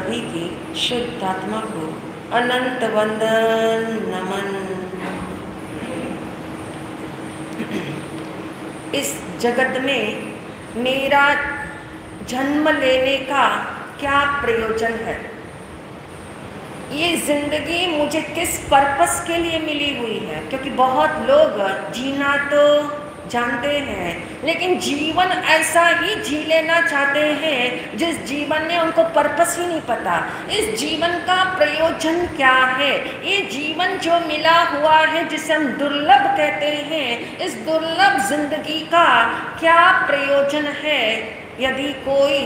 सभी की शुद्ध आत्मा को अनंत वंदन नमन। इस जगत में मेरा जन्म लेने का क्या प्रयोजन है? ये जिंदगी मुझे किस पर्पस के लिए मिली हुई है? क्योंकि बहुत लोग जीना तो जानते हैं, लेकिन जीवन ऐसा ही जी लेना चाहते हैं जिस जीवन में उनको पर्पस ही नहीं पता। इस जीवन का प्रयोजन क्या है? ये जीवन जो मिला हुआ है जिसे हम दुर्लभ कहते हैं, इस दुर्लभ जिंदगी का क्या प्रयोजन है? यदि कोई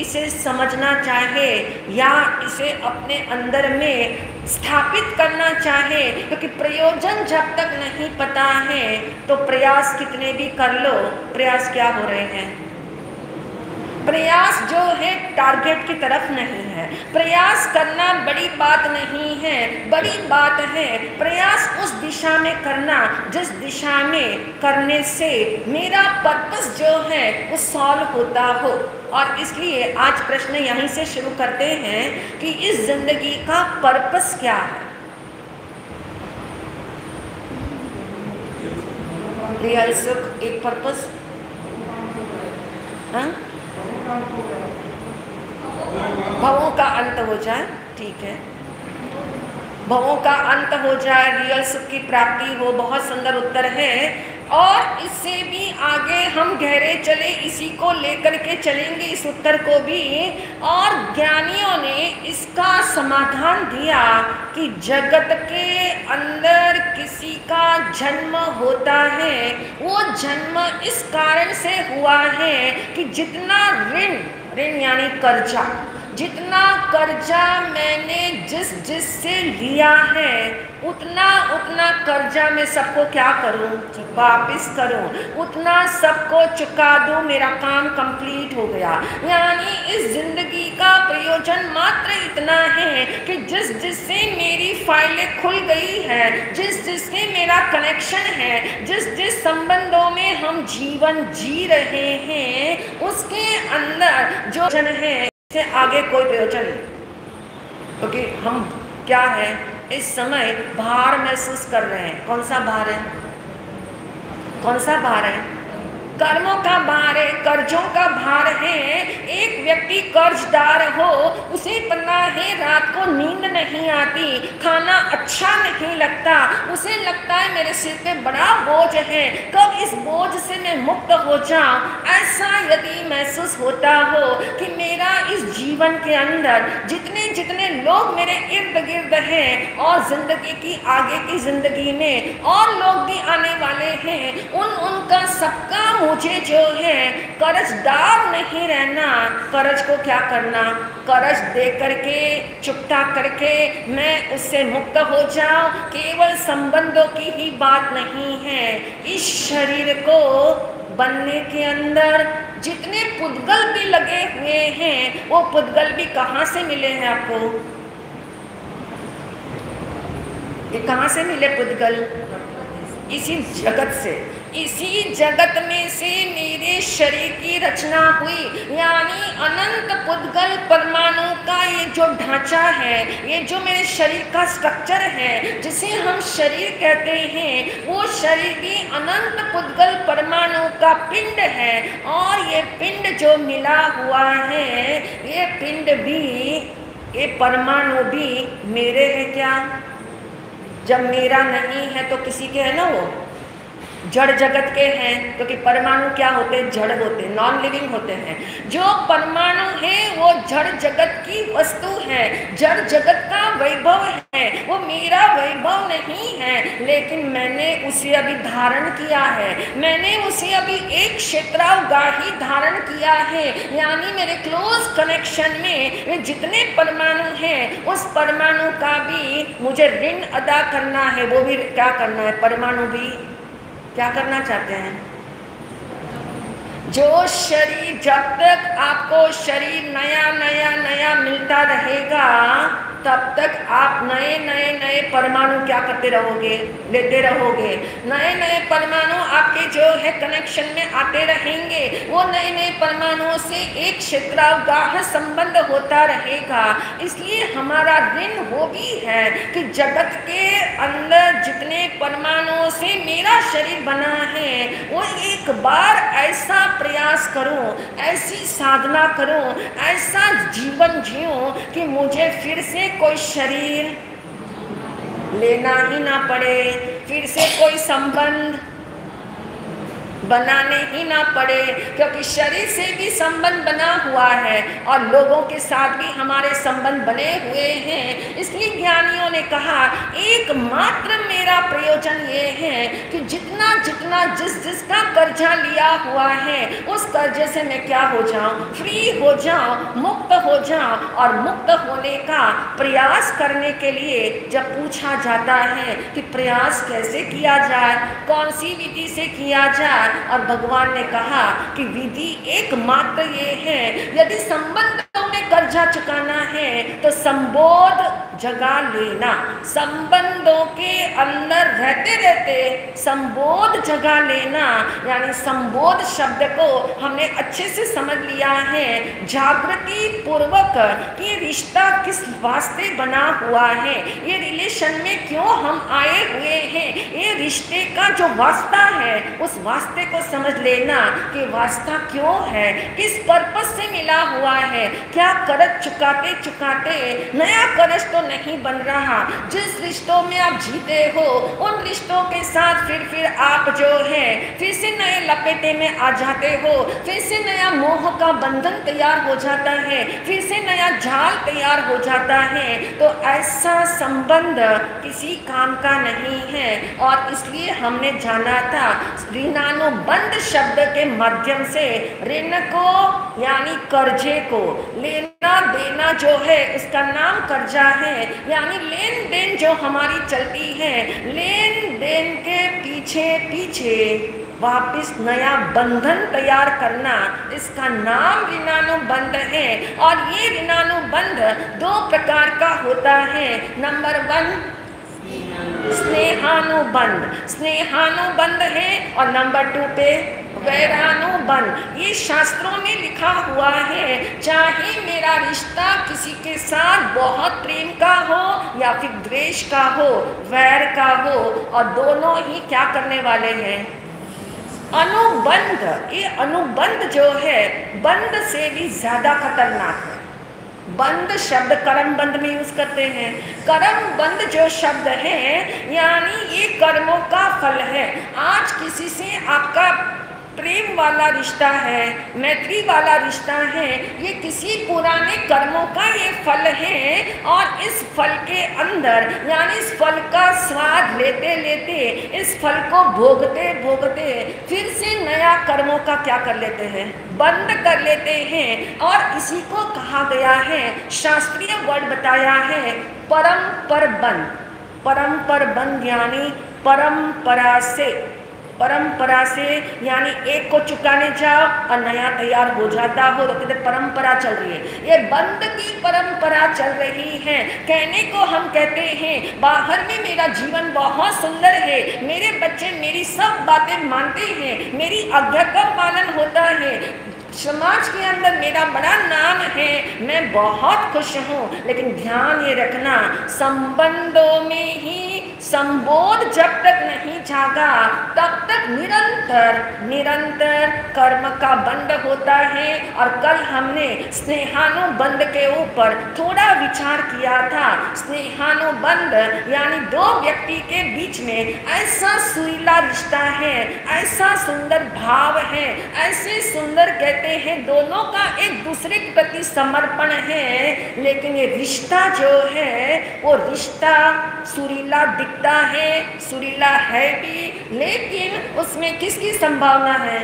इसे समझना चाहे या इसे अपने अंदर में स्थापित करना चाहे, क्योंकि प्रयोजन जब तक नहीं पता है तो प्रयास कितने भी कर लो, प्रयास क्या हो रहे हैं? प्रयास जो है टारगेट की तरफ नहीं है। प्रयास करना बड़ी बात नहीं है, बड़ी बात है प्रयास उस दिशा में करना जिस दिशा में करने से मेरा पर्पस जो है वो सॉल्व होता हो। और इसलिए आज प्रश्न यहीं से शुरू करते हैं कि इस जिंदगी का पर्पस क्या है? रियल सुख एक पर्पस, भवों का अंत हो जाए, ठीक है, भवों का अंत हो जाए, रियल सुख की प्राप्ति हो, बहुत सुंदर उत्तर है। और इससे भी आगे हम गहरे चले, इसी को लेकर के चलेंगे इस उत्तर को भी। और ज्ञानियों ने इसका समाधान दिया कि जगत के अंदर किसी का जन्म होता है, वो जन्म इस कारण से हुआ है कि जितना ऋण यानी कर्जा, जितना कर्जा मैंने जिससे लिया है उतना कर्जा मैं सबको क्या करूं? वापिस करूं, उतना सबको चुका दूं, मेरा काम कंप्लीट हो गया। यानी इस जिंदगी का प्रयोजन मात्र इतना है कि जिससे मेरी फाइलें खुल गई है, जिससे मेरा कनेक्शन है, जिस संबंधों में हम जीवन जी रहे हैं, उसके अंदर जो जन है से आगे कोई प्रयोजन नहीं। क्योंकि हम क्या है इस समय भार महसूस कर रहे हैं। कौन सा भार है? कौन सा भार है? कर्मों का भार है, कर्जों का भार है। एक व्यक्ति कर्जदार हो, उसे पता है रात को नींद नहीं आती, खाना अच्छा नहीं लगता, उसे लगता है मेरे सिर पे बड़ा बोझ है, कब इस बोझ से मैं मुक्त हो जाऊं। ऐसा यदि महसूस होता हो कि मेरा इस जीवन के अंदर जितने लोग मेरे इर्द गिर्द हैं और जिंदगी की आगे की जिंदगी में और लोग भी आने वाले हैं, उनका सबका मुझे जो है कर्जदार नहीं रहना। कर्ज को क्या करना? कर्ज दे करके चुकता करके मैं उससे मुक्त हो जाऊं। केवल संबंधों की ही बात नहीं है, इस शरीर को बनने के अंदर जितने पुद्गल भी लगे हुए हैं, वो पुद्गल भी कहाँ से मिले हैं आपको? ये कहाँ से मिले पुद्गल? इसी जगत से। इसी जगत में से मेरे शरीर की रचना हुई। यानी अनंत पुद्गल परमाणु का ये जो ढांचा है, ये जो मेरे शरीर का स्ट्रक्चर है जिसे हम शरीर कहते हैं, वो शरीर भी अनंत पुद्गल परमाणु का पिंड है। और ये पिंड जो मिला हुआ है, ये पिंड भी, ये परमाणु भी मेरे है क्या? जब मेरा नहीं है तो किसी के है ना, वो जड़ जगत के हैं, क्योंकि परमाणु क्या होते हैं? जड़ होते हैं, नॉन लिविंग होते हैं। जो परमाणु है वो जड़ जगत की वस्तु है, जड़ जगत का वैभव है, वो मेरा वैभव नहीं है। लेकिन मैंने उसे अभी धारण किया है, मैंने उसे अभी एक क्षेत्रावगाही धारण किया है। यानी मेरे क्लोज कनेक्शन में जितने परमाणु हैं, उस परमाणु का भी मुझे ऋण अदा करना है। वो भी क्या करना है? परमाणु भी क्या करना चाहते हैं? जो शरीर, जब तक आपको शरीर नया नया नया मिलता रहेगा, तब तक आप नए नए नए परमाणु क्या करते रहोगे, लेते रहोगे। नए नए परमाणु आपके जो है कनेक्शन में आते रहेंगे। वो नए नए परमाणुओं से एक क्षेत्रावगाह संबंध होता रहेगा। इसलिए हमारा ऋण वो भी है कि जगत के अंदर जितने परमाणुओं से मेरा शरीर बना है, वो एक बार ऐसा प्रयास करूं, ऐसी साधना करूं, ऐसा जीवन जीऊं कि मुझे फिर से कोई शरीर लेना ही ना पड़े, फिर से कोई संबंध बनाने ही ना पड़े। क्योंकि शरीर से भी संबंध बना हुआ है और लोगों के साथ भी हमारे संबंध बने हुए हैं। इसलिए ज्ञानियों ने कहा एकमात्र मेरा प्रयोजन ये है कि जितना जितना जिसका कर्जा लिया हुआ है उस कर्जे से मैं क्या हो जाऊं, फ्री हो जाऊं, मुक्त हो जाऊं। और मुक्त होने का प्रयास करने के लिए जब पूछा जाता है कि प्रयास कैसे किया जाए, कौन सी विधि से किया जाए, और भगवान ने कहा कि विधि एकमात्र ये है, यदि संबंधों में कर्जा चुकाना है तो संबोध जगा लेना। संबंधों के अंदर रहते रहते संबोध जगा लेना, यानी संबोध शब्द को हमने अच्छे से समझ लिया है जागृति पूर्वक कि ये रिश्ता किस वास्ते बना हुआ है, ये रिलेशन में क्यों हम आए हुए हैं, ये रिश्ते का जो वास्ता है उस वास्ते को समझ लेना कि वास्ता क्यों है, किस पर्पस से मिला हुआ है। क्या कर्ज चुकाते चुकाते नया कर्ज तो नहीं बन रहा। जिस रिश्तों में आप जीते हो उन रिश्तों के साथ फिर आप जो है फिर से नए लपेटे में आ जाते हो, फिर से नया मोह का बंधन तैयार हो जाता है, फिर से नया जाल तैयार हो जाता है। तो ऐसा संबंध किसी काम का नहीं है। और इसलिए हमने जाना था ऋणानुबंध शब्द के माध्यम से ऋण को यानी कर्जे को, लेना देना जो है उसका नाम कर्जा है, यानी लेन देन जो हमारी चलती है, लेन देन के पीछे पीछे वापस नया बंधन तैयार करना, इसका नाम ऋणानुबंध है। और ये ऋणानुबंध दो प्रकार का होता है। नंबर 1 स्नेहानुबंध, स्नेहानुबंध है, और नंबर 2 पे वैरानुबंध। ये शास्त्रों में लिखा हुआ है, चाहे मेरा रिश्ता किसी के साथ बहुत प्रेम का हो या फिर द्वेष का हो, वैर का हो, और दोनों ही क्या करने वाले हैं, अनुबंध। ये अनुबंध जो है बंध से भी ज्यादा खतरनाक है। बंध शब्द कर्म बंध में यूज करते हैं। कर्म बंध जो शब्द है यानी ये कर्मों का फल है। आज किसी से आपका प्रेम वाला रिश्ता है, मैत्री वाला रिश्ता है, ये किसी पुराने कर्मों का ये फल है। और इस फल के अंदर यानी इस फल का स्वाद लेते लेते, इस फल को भोगते भोगते फिर से नया कर्मों का क्या कर लेते हैं, बंद कर लेते हैं। और इसी को कहा गया है, शास्त्रीय वर्ड बताया है, परम्पर बंध। परम्पर बंध यानी परंपरा से यानी एक को चुकाने जाओ और नया तैयार हो जाता हो तो कहते परंपरा चल रही है। ये बंद की परंपरा चल रही है। कहने को हम कहते हैं बाहर में मेरा जीवन बहुत सुंदर है, मेरे बच्चे मेरी सब बातें मानते हैं, मेरी आज्ञा का पालन होता है, समाज के अंदर मेरा बड़ा नाम है, मैं बहुत खुश हूँ। लेकिन ध्यान ये रखना, संबंधों में ही संबोध जब तक नहीं जागा तब तक निरंतर कर्म का बंध होता है। और कल हमने स्नेहानुबंध के ऊपर थोड़ा विचार किया था। स्नेहानुबंध यानी दो व्यक्ति के बीच में ऐसा सुरीला रिश्ता है, ऐसा सुंदर भाव है, ऐसे सुंदर कहते हैं दोनों का एक दूसरे के प्रति समर्पण है। लेकिन ये रिश्ता जो है वो रिश्ता सुरीला दिखता है, सुरीला है भी, लेकिन उसमें किसकी संभावना है,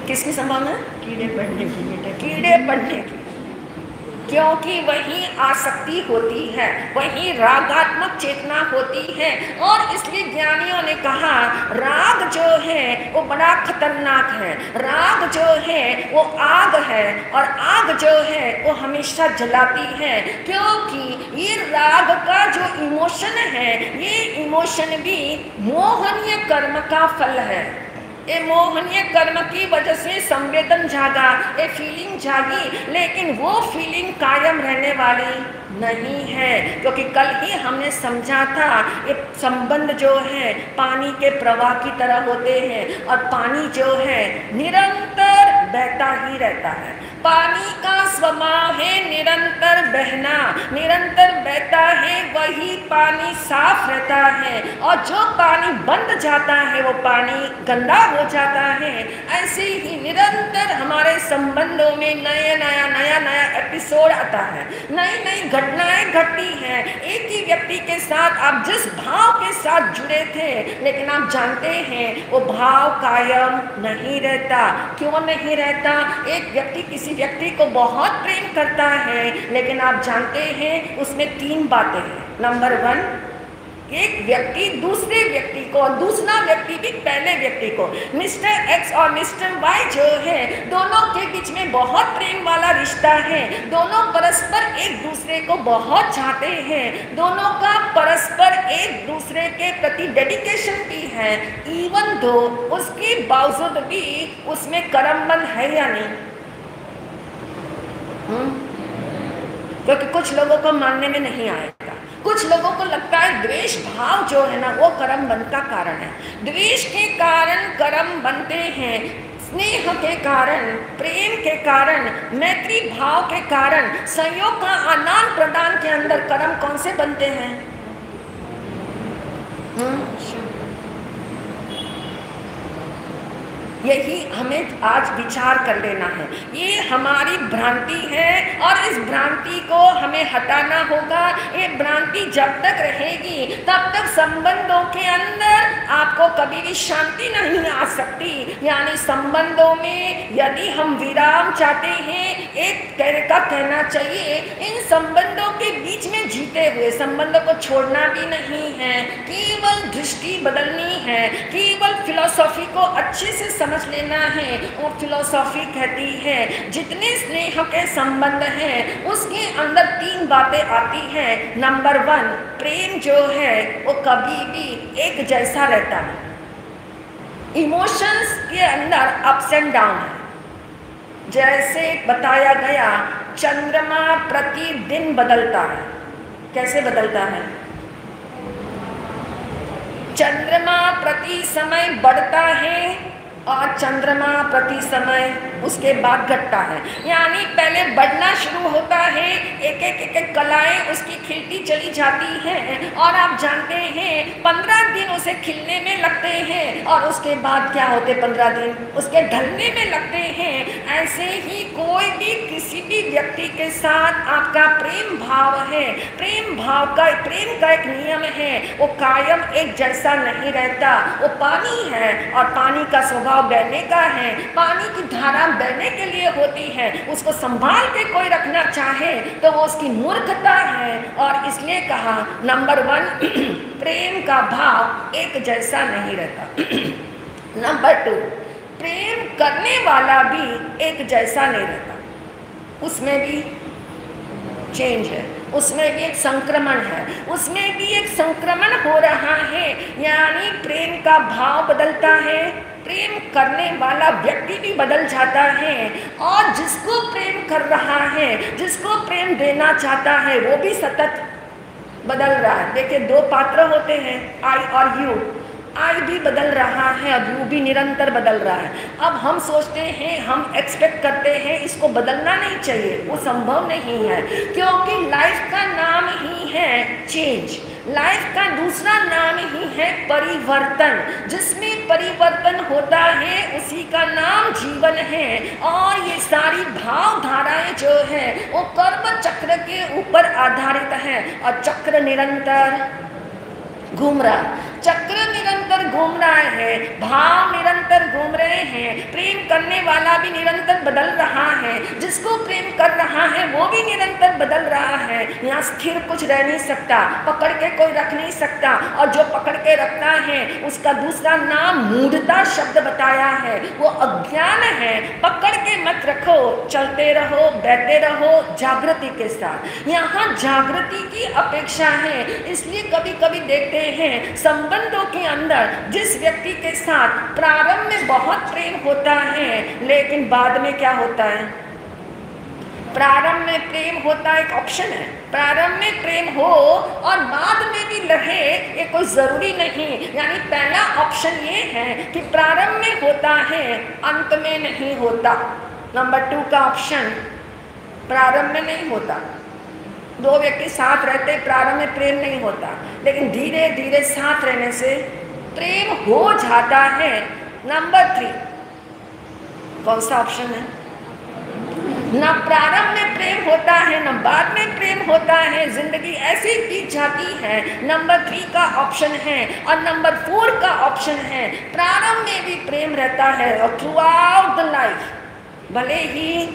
किसकी संभावना, कीड़े पड़ने की। क्योंकि वही आसक्ति होती है, वही रागात्मक चेतना होती है। और इसलिए ज्ञानियों ने कहा राग जो है वो बड़ा खतरनाक है, राग जो है वो आग है, और आग जो है वो हमेशा जलाती है। क्योंकि ये राग का जो इमोशन है, ये इमोशन भी मोहनीय कर्म का फल है। ये मोहनीय कर्म की वजह से संवेदन जागा, ये फीलिंग जागी, लेकिन वो फीलिंग कायम रहने वाली नहीं है। क्योंकि कल ही हमने समझा था ये संबंध जो है पानी के प्रवाह की तरह होते हैं, और पानी जो है निरंतर बहता ही रहता है। पानी का स्वभाव है निरंतर बहना, निरंतर बहता है, वही पानी साफ रहता है। और जो पानी बंद जाता है वो पानी गंदा हो जाता है। ऐसे ही निरंतर हमारे संबंधों में नया एपिसोड आता है, नई नई घटनाएं घटती हैं। एक ही व्यक्ति के साथ आप जिस भाव के साथ जुड़े थे, लेकिन आप जानते हैं वो भाव कायम नहीं रहता। क्यों नहीं रहता? एक व्यक्ति किसी व्यक्ति को बहुत प्रेम करता है, लेकिन आप जानते हैं उसमें 3 बातें हैं। नंबर 1, एक व्यक्ति दूसरे व्यक्ति को, और दूसरा व्यक्ति भी पहले व्यक्ति को, मिस्टर एक्स और मिस्टर वाई जो है, दोनों के बीच में बहुत प्रेम वाला रिश्ता है। दोनों परस्पर एक दूसरे को बहुत चाहते हैं, दोनों का परस्पर एक दूसरे के प्रति डेडिकेशन भी है। इवन दो उसके बावजूद भी उसमें कर्मबंध है या नहीं? क्योंकि कुछ लोगों को मानने में नहीं आएगा। कुछ लोगों को लगता है द्वेष भाव जो है ना वो कर्म बंध का कारण है। द्वेष के कारण कर्म बनते हैं, स्नेह के कारण, प्रेम के कारण, मैत्री भाव के कारण, सहयोग का आदान प्रदान के अंदर कर्म कौन से बनते हैं? यही हमें आज विचार कर लेना है। ये हमारी भ्रांति है और इस भ्रांति को हमें हटाना होगा। ये भ्रांति जब तक रहेगी तब तक संबंधों के अंदर आपको कभी भी शांति नहीं आ सकती। यानी संबंधों में यदि हम विराम चाहते हैं, एक तरीका कहना चाहिए, इन संबंधों के बीच में जीते हुए संबंधों को छोड़ना भी नहीं है, केवल दृष्टि बदलनी है, केवल फिलॉसफी को अच्छे से समझ लेना है। वो फिलॉसफी कहती है जितने स्नेह के संबंध हैं उसके अंदर 3 बातें आती हैं। नंबर 1, प्रेम जो है वो कभी भी एक जैसा रहता है। इमोशंस के अंदर अप्स एंड डाउन है। जैसे बताया गया, चंद्रमा प्रतिदिन बदलता है। कैसे बदलता है? चंद्रमा प्रति समय बढ़ता है और चंद्रमा प्रति समय उसके बाद घटता है। यानी पहले बढ़ना शुरू होता है, एक एक कलाएं उसकी खिलती चली जाती हैं, और आप जानते हैं 15 दिन उसे खिलने में लगते हैं, और उसके बाद क्या होते? 15 दिन उसके ढलने में लगते हैं। ऐसे ही कोई भी किसी भी व्यक्ति के साथ आपका प्रेम भाव है, प्रेम का एक नियम है, वो कायम एक जैसा नहीं रहता। वो पानी है और पानी का स्वभाव बहने का है। पानी की धारा बहने के लिए होती है, उसको संभाल के कोई रखना चाहे तो वो उसकी मूर्खता है। और इसलिए कहा नंबर 1, प्रेम का भाव एक जैसा नहीं रहता। नंबर 2, प्रेम करने वाला भी एक जैसा नहीं रहता। उसमें भी चेंज है, उसमें भी एक संक्रमण है, उसमें भी एक संक्रमण हो रहा है। यानी प्रेम का भाव बदलता है, प्रेम करने वाला व्यक्ति भी बदल जाता है, और जिसको प्रेम कर रहा है, जिसको प्रेम देना चाहता है, वो भी सतत बदल रहा है। देखिए 2 पात्र होते हैं, आई और यू। आई भी बदल रहा है और यू भी निरंतर बदल रहा है। अब हम सोचते हैं, हम एक्सपेक्ट करते हैं इसको बदलना नहीं चाहिए, वो संभव नहीं है, क्योंकि लाइफ का नाम ही है चेंज। लाइफ का दूसरा नाम ही है परिवर्तन। जिसमें परिवर्तन होता है उसी का नाम जीवन है। और ये सारी भाव धाराएं जो है वो कर्म चक्र के ऊपर आधारित है, और चक्र निरंतर घूम रहा है, चक्र निरंतर घूम रहा है, भाव निरंतर घूम रहे हैं। प्रेम करने वाला भी निरंतर बदल रहा है, जिसको प्रेम कर रहा है वो भी निरंतर बदल रहा है। यहाँ स्थिर कुछ रह नहीं सकता, पकड़ के कोई रख नहीं सकता, और जो पकड़ के रखता है उसका दूसरा नाम मूढ़ता शब्द बताया है, वो अज्ञान है। पकड़ के मत रखो, चलते रहो, बहते रहो जागृति के साथ। यहाँ जागृति की अपेक्षा है, इसलिए कभी कभी देखते हैं संबंधों के अंदर जिस व्यक्ति के साथ प्रारंभ में बहुत प्रेम होता है, लेकिन बाद में क्या होता है? प्रारंभ में प्रेम होता एक ऑप्शन है, प्रारंभ में प्रेम हो और बाद में भी रहे ये कोई जरूरी नहीं। यानी पहला ऑप्शन ये है कि प्रारंभ में होता है, अंत में नहीं होता। नंबर 2 का ऑप्शन प्रारंभ में नहीं होता, दो व्यक्ति साथ रहते, प्रारंभ में प्रेम नहीं होता, लेकिन धीरे धीरे साथ रहने से प्रेम हो जाता है। नंबर 3 कौन सा ऑप्शन है? ना प्रारंभ में प्रेम होता है, ना बाद में प्रेम होता है, जिंदगी ऐसी बीत जाती है। नंबर 3 का ऑप्शन है, और नंबर 4 का ऑप्शन है प्रारंभ में भी प्रेम रहता है और थ्रू आउट द लाइफ भले ही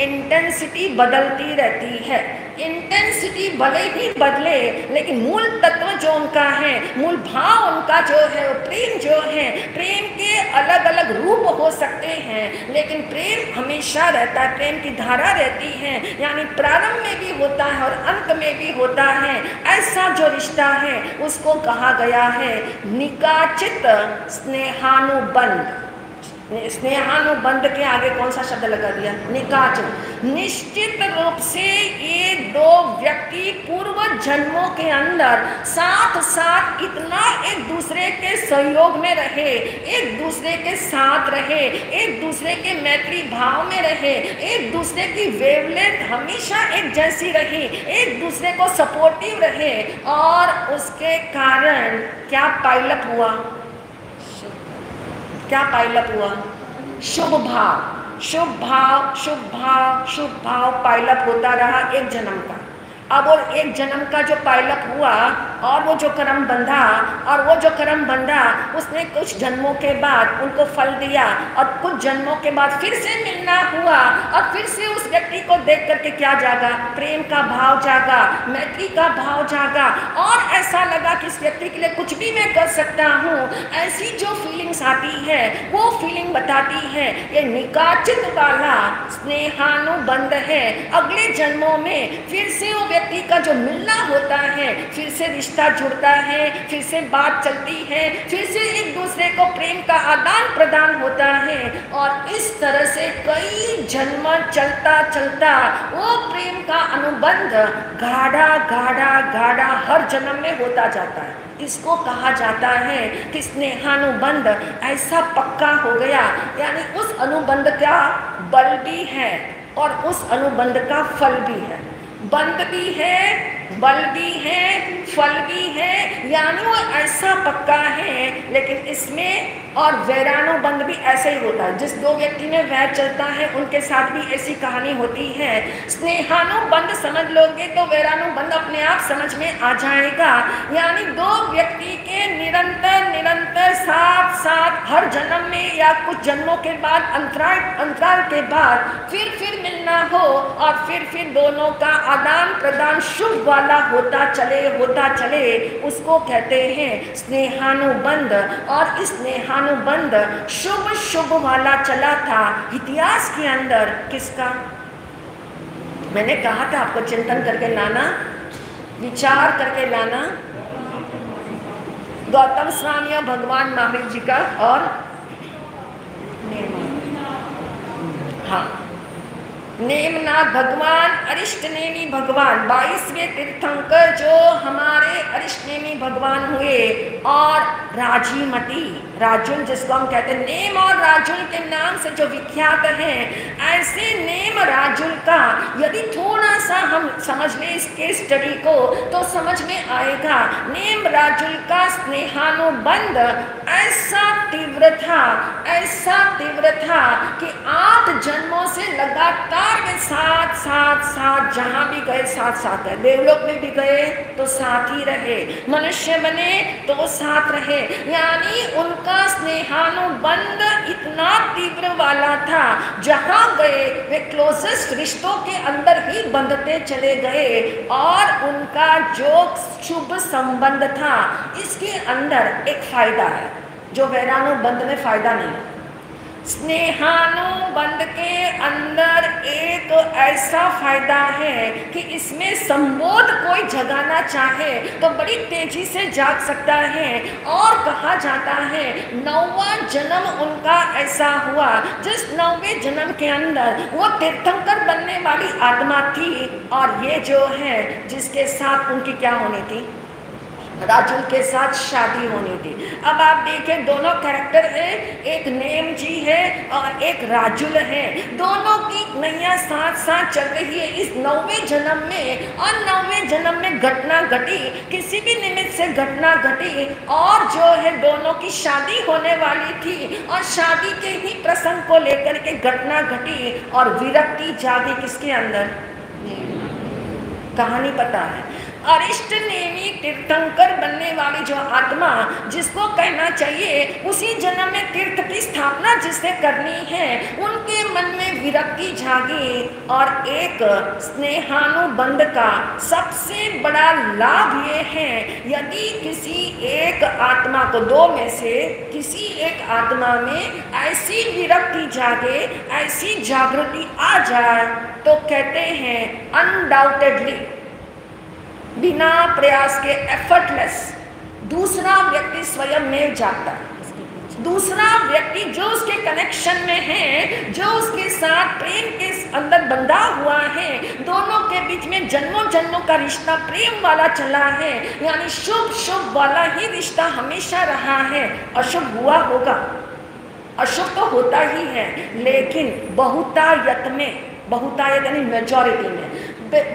इंटेंसिटी बदलती रहती है। इंटेंसिटी भले ही बदले, लेकिन मूल तत्व जो उनका है, मूल भाव उनका जो है, वो प्रेम जो है, प्रेम के अलग अलग रूप हो सकते हैं, लेकिन प्रेम हमेशा रहता है, प्रेम की धारा रहती है। यानी प्रारंभ में भी होता है और अंत में भी होता है। ऐसा जो रिश्ता है उसको कहा गया है निकाचित स्नेहानुबंध। स्नेहानुबंध के आगे कौन सा शब्द लगा दिया? निकाचित। निश्चित रूप से ये दो व्यक्ति पूर्व जन्मों के अंदर साथ साथ इतना एक दूसरे के सहयोग में रहे, एक दूसरे के साथ रहे, एक दूसरे के मैत्री भाव में रहे, एक दूसरे की वेवलेंथ हमेशा एक जैसी रही, एक दूसरे को सपोर्टिव रहे, और उसके कारण क्या पाइलअप हुआ? क्या पाइलअप हुआ? शुभ भाव, शुभ भाव, शुभ भाव, शुभ भाव पाइलअप होता रहा एक जन्म का। अब वो एक जन्म का जो पाइलअप हुआ और वो जो कर्म बंधा, और वो जो कर्म बंधा उसने कुछ जन्मों के बाद उनको फल दिया, और कुछ जन्मों के बाद फिर से मिलना हुआ, और फिर से उस व्यक्ति को देख करके क्या जागा? प्रेम का भाव जागा, मैत्री का भाव जागा, और ऐसा लगा कि इस व्यक्ति के लिए कुछ भी मैं कर सकता हूँ। ऐसी जो फीलिंग्स आती है वो फीलिंग बताती है ये निकाचित वाला स्नेहानुबंध है। अगले जन्मों में फिर से वो व्यक्ति का जो मिलना होता है, फिर से रिश्ता जुड़ता है, फिर से बात चलती है, फिर से एक दूसरे को प्रेम का आदान प्रदान होता है, और इस तरह से कई जन्म चलता चलता वो प्रेम का अनुबंध गाढ़ा गाढ़ा गाढ़ा हर जन्म में होता जाता है। इसको कहा जाता है कि स्नेहानुबंध ऐसा पक्का हो गया, यानी उस अनुबंध का बल भी है और उस अनुबंध का फल भी है। बंध भी है, बल भी है, फल भी है, यानी वो ऐसा पक्का है। लेकिन इसमें और वैरानुबंध भी ऐसे ही होता है। जिस दो व्यक्ति में वैर चलता है उनके साथ भी ऐसी कहानी होती है। स्नेहानुबंध समझ लोगे तो वैरानुबंध अपने आप समझ में आ जाएगा। यानी दो व्यक्ति के निरंतर निरंतर साथ साथ हर जन्म में या कुछ जन्मों के बाद अंतराल के बाद फिर मिलना हो, और फिर दोनों का आदान प्रदान शुभ वाला होता चले, उसको कहते हैं स्नेहानुबंध। और इस स्नेहानुबंध शुभ शुभ वाला चला था इतिहास के अंदर। किसका? मैंने कहा था आपको चिंतन करके लाना, विचार करके लाना। गौतम स्वामी और भगवान महावीर जी का, और हाँ नेमनाथ भगवान, अरिष्टनेमी भगवान, 22वें तीर्थंकर जो हमारे अरिष्टनेमी भगवान हुए, और राजीमती राजुल जिसको हम कहते हैं, नेम और राजुल के नाम से जो विख्यात हैं, ऐसे नेम राजुल का यदि थोड़ा सा हम समझ लें इस केस स्टडी को तो समझ में आएगा। नेम राजुल का स्नेहानुबंध ऐसा तीव्र था कि 8 जन्मों से लगातार वे साथ साथ साथ जहां भी गए साथ साथ गए, देवलोक में भी गए तो साथ ही रहे, मनुष्य बने तो साथ रहे। यानी उनका स्नेहानुबंध इतना तीव्र वाला था, जहां गए वे क्लोजेस्ट रिश्तों के अंदर ही बंधते चले गए। और उनका जो शुभ संबंध था, इसके अंदर एक फायदा है जो वैरानुबंध में फायदा नहीं है। स्नेहानुबंध के अंदर एक ऐसा फायदा है कि इसमें संबोध कोई जगाना चाहे तो बड़ी तेजी से जाग सकता है। और कहा जाता है 9वां जन्म उनका ऐसा हुआ, जिस 9वें जन्म के अंदर वो तीर्थंकर बनने वाली आत्मा थी। और ये जो है जिसके साथ उनकी क्या होनी थी, राजुल के साथ शादी होनी थी। अब आप देखें दोनों कैरेक्टर है, एक नेम जी है और एक राजुल है, दोनों की नैया साथ साथ चल रही है इस 9वें जन्म में। और 9वें जन्म में घटना घटी, किसी भी निमित्त से घटना घटी और जो है दोनों की शादी होने वाली थी। और शादी के ही प्रसंग को लेकर के घटना घटी और विरक्ति जागी किसके अंदर, कहानी पता है। अरिष्ट नेमी तीर्थंकर बनने वाली जो आत्मा, जिसको कहना चाहिए उसी जन्म में तीर्थ की स्थापना जिससे करनी है, उनके मन में विरक्ति जागी। और एक स्नेहानुबंध का सबसे बड़ा लाभ ये है, यदि किसी एक आत्मा को, दो में से किसी एक आत्मा में ऐसी विरक्ति जागे, ऐसी जागृति आ जाए, तो कहते हैं अनडाउटेडली, बिना प्रयास के, एफर्टलेस, दूसरा व्यक्ति स्वयं में जाता है। दूसरा व्यक्ति जो उसके कनेक्शन में है, जो उसके साथ प्रेम के अंदर बंधा हुआ है, दोनों के बीच में जन्मों जन्मों का रिश्ता प्रेम वाला चला है। यानी शुभ शुभ वाला ही रिश्ता हमेशा रहा है। अशुभ हुआ होगा, अशुभ तो होता ही है, लेकिन बहुतायत में, बहुतायत यानी मेजॉरिटी में,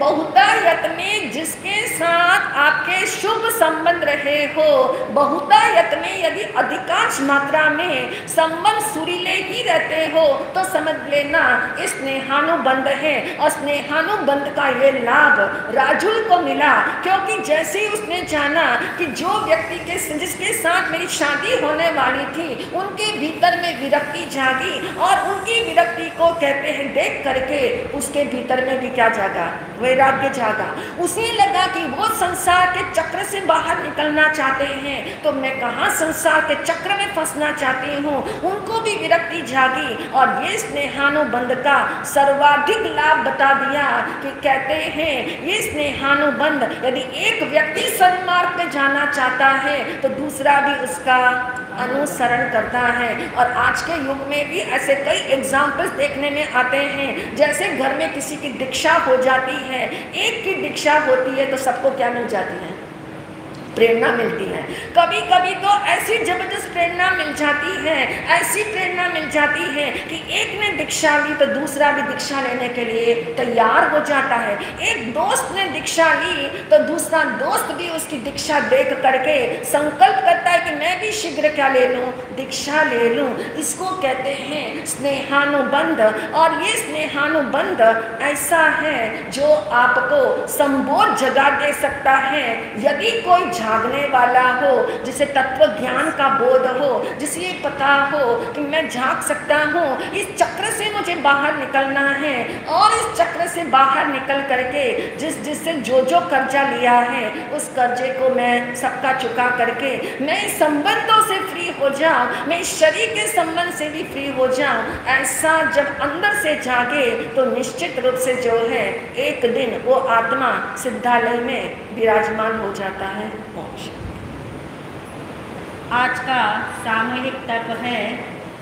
बहुतायत में जिसके साथ आपके शुभ संबंध रहे हो, बहुतायत में यदि अधिकांश मात्रा में संबंध सुरीले ही रहते हो, तो समझ लेना स्नेहानुबंध है। और स्नेहानुबंध का ये लाभ राजुल को मिला, क्योंकि जैसे ही उसने जाना कि जो व्यक्ति के जिसके साथ मेरी शादी होने वाली थी, उनके भीतर में विरक्ति जागी। और उनकी विरक्ति को कहते हैं देख करके उसके भीतर में भी क्या जागा, वैराग्य जागा। उसे लगा कि वो संसार के चक्र से बाहर निकलना चाहते हैं, तो मैं कहाँ संसार के चक्र में फंसना चाहती हूँ। उनको भी विरक्ति जागी। और ये स्नेहानुबंध का सर्वाधिक लाभ बता दिया कि कहते हैं ये स्नेहानुबंध, यदि एक व्यक्ति सन्मार्ग में जाना चाहता है तो दूसरा भी उसका अनुसरण करता है। और आज के युग में भी ऐसे कई एग्जाम्पल्स देखने में आते हैं। जैसे घर में किसी की दीक्षा हो जाती है, एक की दीक्षा होती है तो सबको क्या मिल जाती है, प्रेरणा मिलती है। कभी कभी तो ऐसी जबरदस्त प्रेरणा मिल जाती है, ऐसी प्रेरणा मिल जाती है कि एक ने दीक्षा ली तो दूसरा भी दीक्षा लेने के लिए तैयार हो जाता है। एक दोस्त ने दीक्षा ली तो दूसरा दोस्त भी उसकी दीक्षा देख करके संकल्प करता है कि मैं भी शीघ्र क्या ले लूं, दीक्षा ले लूं। इसको कहते हैं स्नेहानुबंध। और ये स्नेहानुबंध ऐसा है जो आपको संबोध जगा दे सकता है। यदि कोई जागने वाला हो, जिसे तत्व ज्ञान का बोध हो, जिसे ये पता हो कि मैं जाग सकता हूँ, इस चक्र से मुझे बाहर निकलना है, और इस चक्र से बाहर निकल करके जिससे जो कर्जा लिया है उस कर्जे को मैं सबका चुका करके मैं इस संबंधों से फ्री हो जाऊं, मैं इस शरीर के संबंध से भी फ्री हो जाऊं। ऐसा जब अंदर से जागे तो निश्चित रूप से जो है एक दिन वो आत्मा सिद्धालय में विराजमान हो जाता है। आज का सामूहिक तत्व है